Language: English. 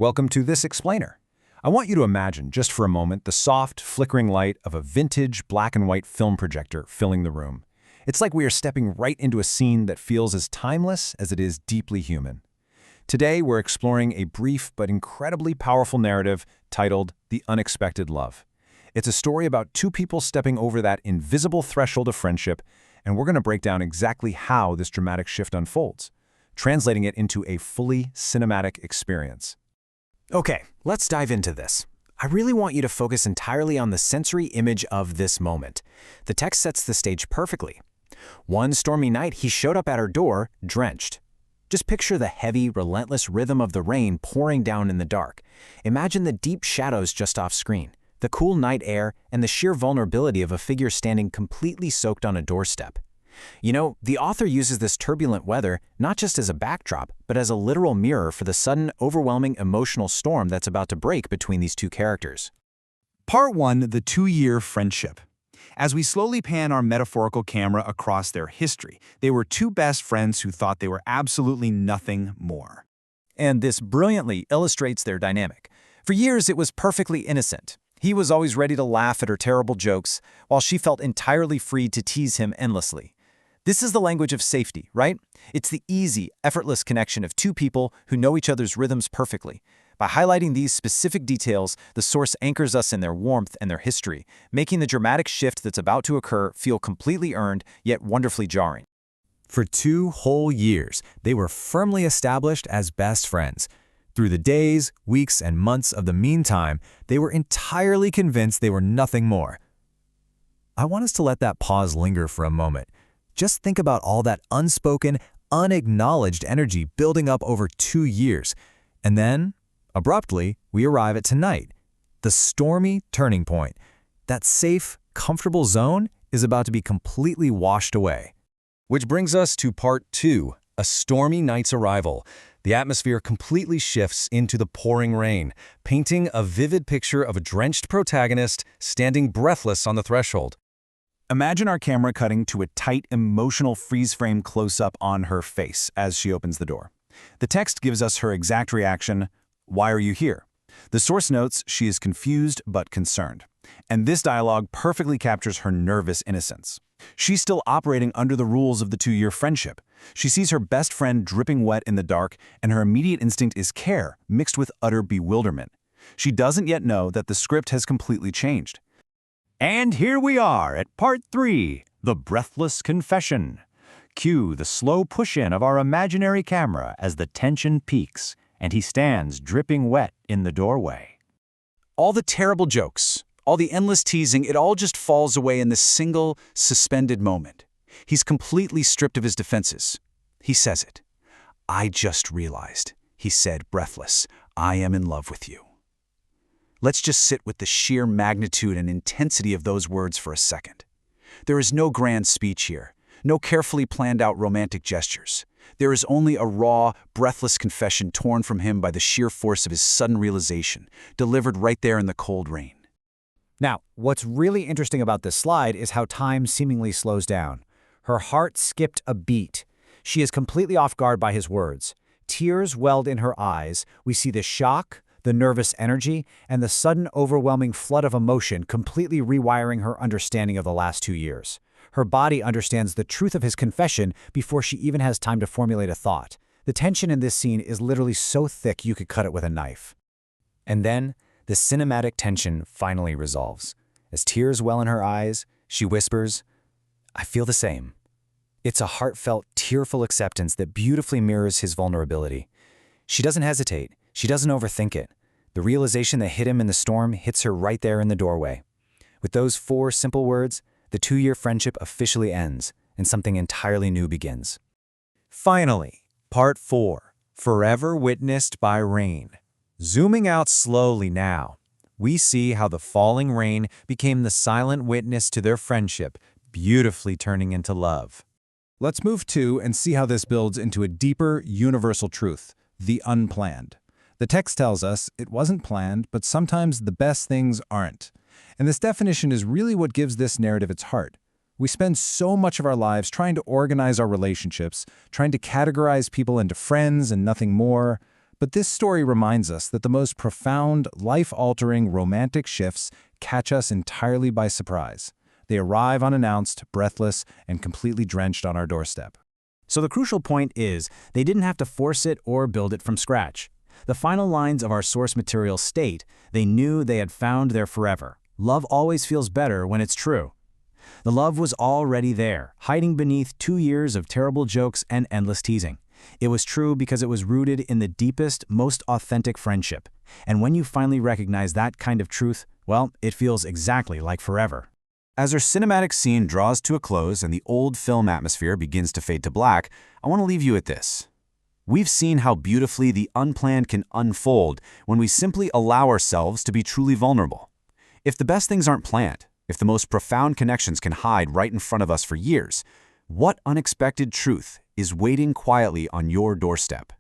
Welcome to This Explainer. I want you to imagine, just for a moment, the soft, flickering light of a vintage black and white film projector filling the room. It's like we are stepping right into a scene that feels as timeless as it is deeply human. Today, we're exploring a brief but incredibly powerful narrative titled The Unexpected Love. It's a story about two people stepping over that invisible threshold of friendship, and we're going to break down exactly how this dramatic shift unfolds, translating it into a fully cinematic experience. Okay, let's dive into this. I really want you to focus entirely on the sensory image of this moment. The text sets the stage perfectly. One stormy night, he showed up at her door, drenched. Just picture the heavy, relentless rhythm of the rain pouring down in the dark. Imagine the deep shadows just off screen, the cool night air, and the sheer vulnerability of a figure standing completely soaked on a doorstep. You know, the author uses this turbulent weather not just as a backdrop, but as a literal mirror for the sudden, overwhelming emotional storm that's about to break between these two characters. Part 1, the two-year friendship. As we slowly pan our metaphorical camera across their history, they were two best friends who thought they were absolutely nothing more. And this brilliantly illustrates their dynamic. For years, it was perfectly innocent. He was always ready to laugh at her terrible jokes, while she felt entirely free to tease him endlessly. This is the language of safety, right? It's the easy, effortless connection of two people who know each other's rhythms perfectly. By highlighting these specific details, the source anchors us in their warmth and their history, making the dramatic shift that's about to occur feel completely earned, yet wonderfully jarring. For 2 whole years, they were firmly established as best friends. Through the days, weeks, and months of the meantime, they were entirely convinced they were nothing more. I want us to let that pause linger for a moment. Just think about all that unspoken, unacknowledged energy building up over 2 years. And then, abruptly, we arrive at tonight. The stormy turning point. That safe, comfortable zone is about to be completely washed away. Which brings us to Part 2, A Stormy Night's Arrival. The atmosphere completely shifts into the pouring rain, painting a vivid picture of a drenched protagonist standing breathless on the threshold. Imagine our camera cutting to a tight, emotional freeze-frame close-up on her face as she opens the door. The text gives us her exact reaction, "Why are you here?" The source notes she is confused but concerned. And this dialogue perfectly captures her nervous innocence. She's still operating under the rules of the two-year friendship. She sees her best friend dripping wet in the dark, and her immediate instinct is care, mixed with utter bewilderment. She doesn't yet know that the script has completely changed. And here we are at Part 3, The Breathless Confession. Cue the slow push-in of our imaginary camera as the tension peaks, and he stands dripping wet in the doorway. All the terrible jokes, all the endless teasing, it all just falls away in this single, suspended moment. He's completely stripped of his defenses. He says it. "I just realized," he said, breathless, "I am in love with you." Let's just sit with the sheer magnitude and intensity of those words for a second. There is no grand speech here, no carefully planned-out romantic gestures. There is only a raw, breathless confession torn from him by the sheer force of his sudden realization, delivered right there in the cold rain. Now, what's really interesting about this slide is how time seemingly slows down. Her heart skipped a beat. She is completely off guard by his words. Tears welled in her eyes. We see the shock, the nervous energy, and the sudden overwhelming flood of emotion completely rewiring her understanding of the last 2 years. Her body understands the truth of his confession before she even has time to formulate a thought. The tension in this scene is literally so thick you could cut it with a knife. And then, the cinematic tension finally resolves. As tears well in her eyes, she whispers, "I feel the same." It's a heartfelt, tearful acceptance that beautifully mirrors his vulnerability. She doesn't hesitate. She doesn't overthink it. The realization that hit him in the storm hits her right there in the doorway. With those 4 simple words, the 2-year friendship officially ends, and something entirely new begins. Finally, Part 4, Forever Witnessed by Rain. Zooming out slowly now, we see how the falling rain became the silent witness to their friendship, beautifully turning into love. Let's move to and see how this builds into a deeper, universal truth, the unplanned. The text tells us it wasn't planned, but sometimes the best things aren't. And this definition is really what gives this narrative its heart. We spend so much of our lives trying to organize our relationships, trying to categorize people into friends and nothing more. But this story reminds us that the most profound, life-altering romantic shifts catch us entirely by surprise. They arrive unannounced, breathless, and completely drenched on our doorstep. So the crucial point is, they didn't have to force it or build it from scratch. The final lines of our source material state, they knew they had found their forever. Love always feels better when it's true. The love was already there, hiding beneath 2 years of terrible jokes and endless teasing. It was true because it was rooted in the deepest, most authentic friendship. And when you finally recognize that kind of truth, well, it feels exactly like forever. As our cinematic scene draws to a close and the old film atmosphere begins to fade to black, I want to leave you with this. We've seen how beautifully the unplanned can unfold when we simply allow ourselves to be truly vulnerable. If the best things aren't planned, if the most profound connections can hide right in front of us for years, what unexpected truth is waiting quietly on your doorstep?